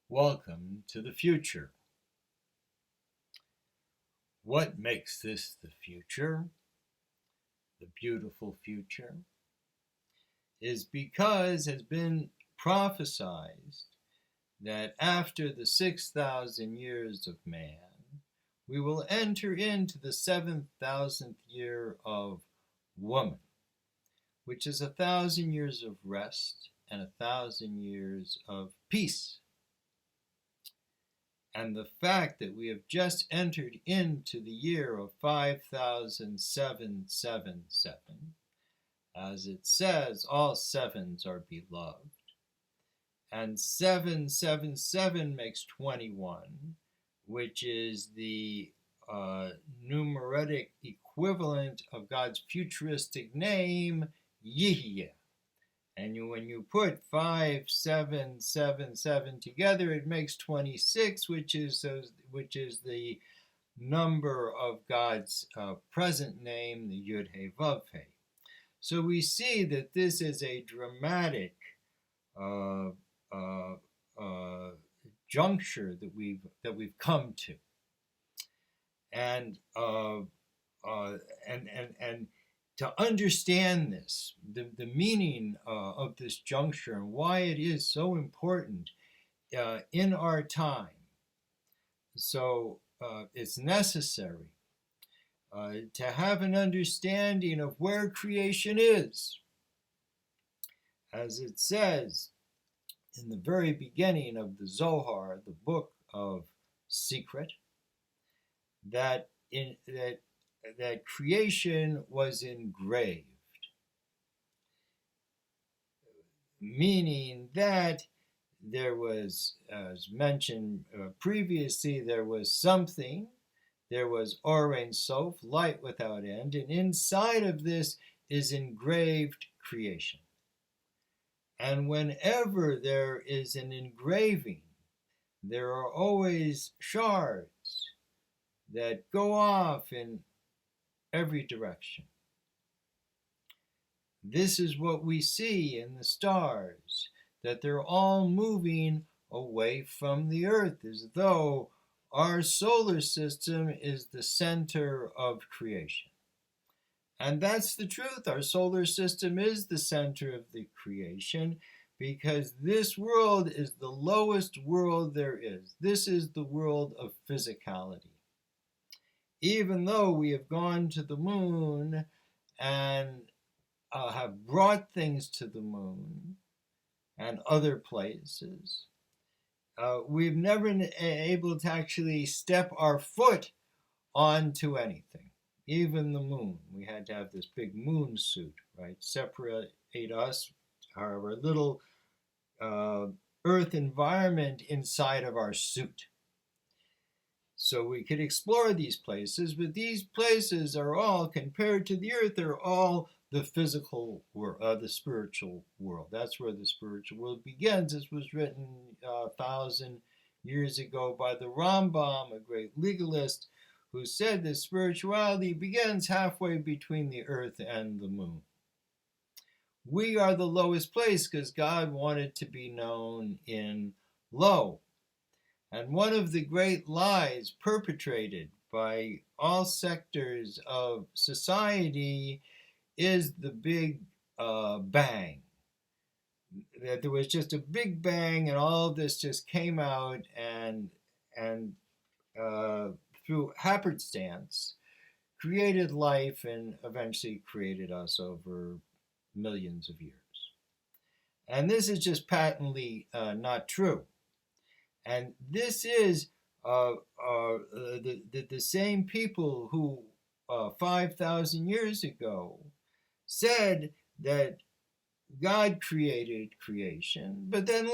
Welcome to the future. What makes this the future, the beautiful future, is because has been prophesied that after the 6,000 years of man, we will enter into the 7,000th year of woman, which is 1,000 years of rest and 1,000 years of peace. And the fact that we have just entered into the year of 5,777, as it says, all sevens are beloved, and 777 makes 21, which is the numeric equivalent of God's futuristic name, Yihya. And when you put 5777 together, it makes 26, which is the number of God's present name, the Yud He Vav He. So we see that this is a dramatic juncture that we've come to, and to understand this, the meaning of this juncture and why it is so important in our time. So it's necessary to have an understanding of where creation is. As it says in the very beginning of the Zohar, the book of secret, that creation was engraved, meaning that there was, as mentioned previously, there was something, there was Or Ein Sof, light without end, and inside of this is engraved creation. And whenever there is an engraving, there are always shards that go off in every direction. This is what we see in the stars, that they're all moving away from the earth, as though our solar system is the center of creation. And that's the truth. Our solar system is the center of the creation, because this world is the lowest world there is. This is the world of physicality. Even though we have gone to the moon and have brought things to the moon and other places, we've never been able to actually step our foot onto anything. Even the moon, we had to have this big moon suit, right? Separate us, our little earth environment inside of our suit. So we could explore these places, but these places are all, compared to the earth, they're all the physical world, the spiritual world. That's where the spiritual world begins. This was written 1,000 years ago by the Rambam, a great legalist, who said that spirituality begins halfway between the earth and the moon. We are the lowest place because God wanted to be known in low. And one of the great lies perpetrated by all sectors of society is the Big Bang. That there was just a Big Bang and all of this just came out and through happenstance created life and eventually created us over millions of years. And this is just patently not true. And this is the same people who 5,000 years ago said that God created creation, but then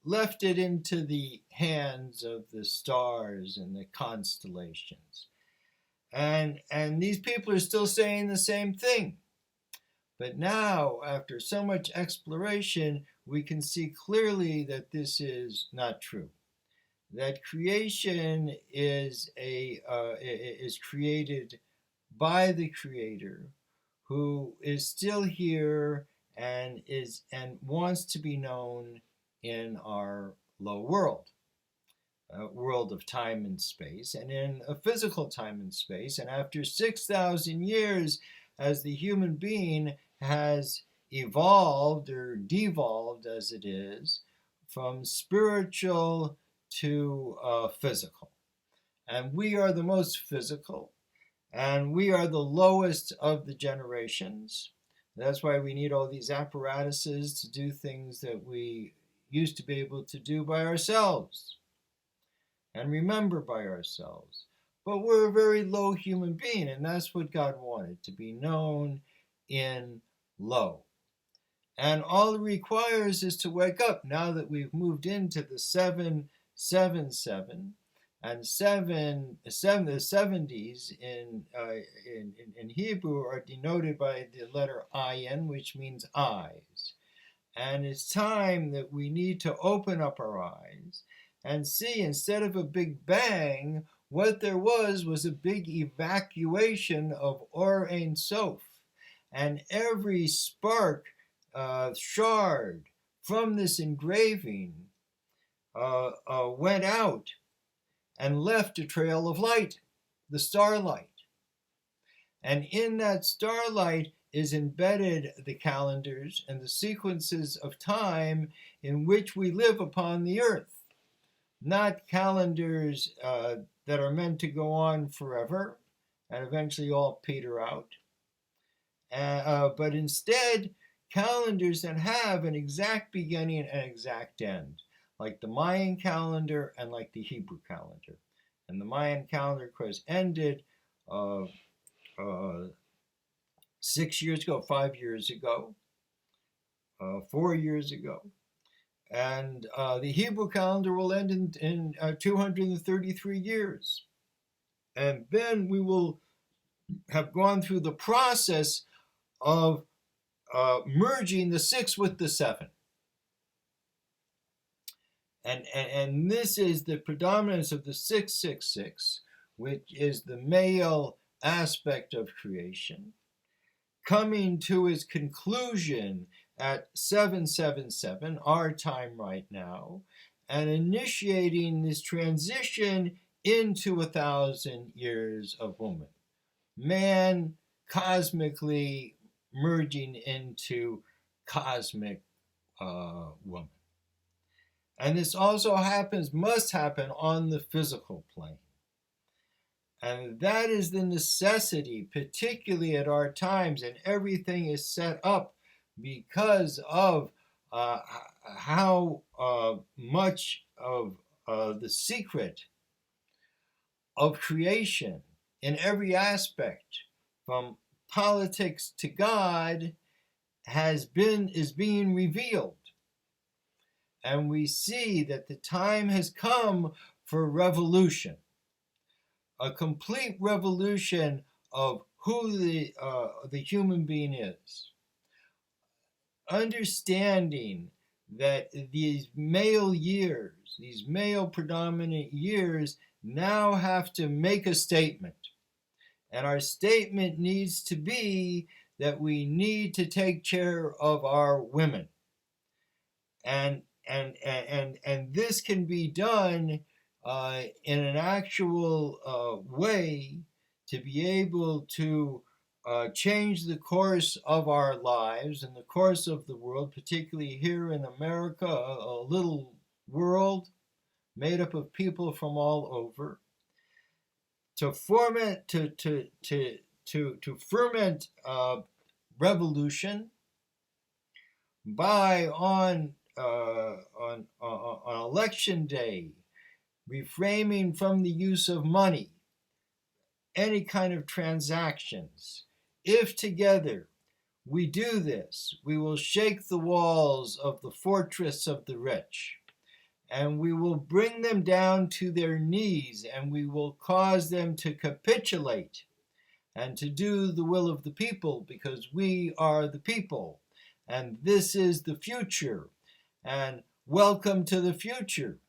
left it into the hands of the stars and the constellations. And these people are still saying the same thing. But now, after so much exploration, we can see clearly that this is not true. That creation is created by the Creator, who is still here and wants to be known in our low world, a world of time and space, and in a physical time and space. And after 6,000 years, as the human being has evolved or devolved, as it is, from spiritual to physical. And we are the most physical, and we are the lowest of the generations. That's why we need all these apparatuses to do things that we used to be able to do by ourselves and remember by ourselves. But we're a very low human being, and that's what God wanted, to be known in low. And all it requires is to wake up now that we've moved into the 777. And the 70s in Hebrew are denoted by the letter ayin, which means eyes. And it's time that we need to open up our eyes and see, instead of a big bang, what there was a big evacuation of Or Ein Sof. And every spark, shard from this engraving went out and left a trail of light, the starlight. And in that starlight is embedded the calendars and the sequences of time in which we live upon the earth. Not calendars that are meant to go on forever and eventually all peter out, but instead calendars that have an exact beginning and exact end, like the Mayan calendar and like the Hebrew calendar. And the Mayan calendar, of course, ended 6 years ago, 5 years ago, 4 years ago. And the Hebrew calendar will end in 233 years. And then we will have gone through the process of merging the 6 with the 7. And this is the predominance of the 666, which is the male aspect of creation, coming to its conclusion at 777, our time right now, and initiating this transition into 1,000 years of woman. Man cosmically merging into cosmic woman. And this also must happen on the physical plane. And that is the necessity, particularly at our times, and everything is set up because of how much of the secret of creation in every aspect, from politics to God, is being revealed. And we see that the time has come for revolution, a complete revolution of who the human being is. Understanding that these male years, these male predominant years, now have to make a statement. And our statement needs to be that we need to take care of our women. And this can be done in an actual way to be able to change the course of our lives and the course of the world, particularly here in America, a little world made up of people from all over, to ferment revolution by on election day, refraining from the use of money, any kind of transactions. If together we do this, we will shake the walls of the fortress of the rich, and we will bring them down to their knees, and we will cause them to capitulate and to do the will of the people, because we are the people, and this is the future. And welcome to the future.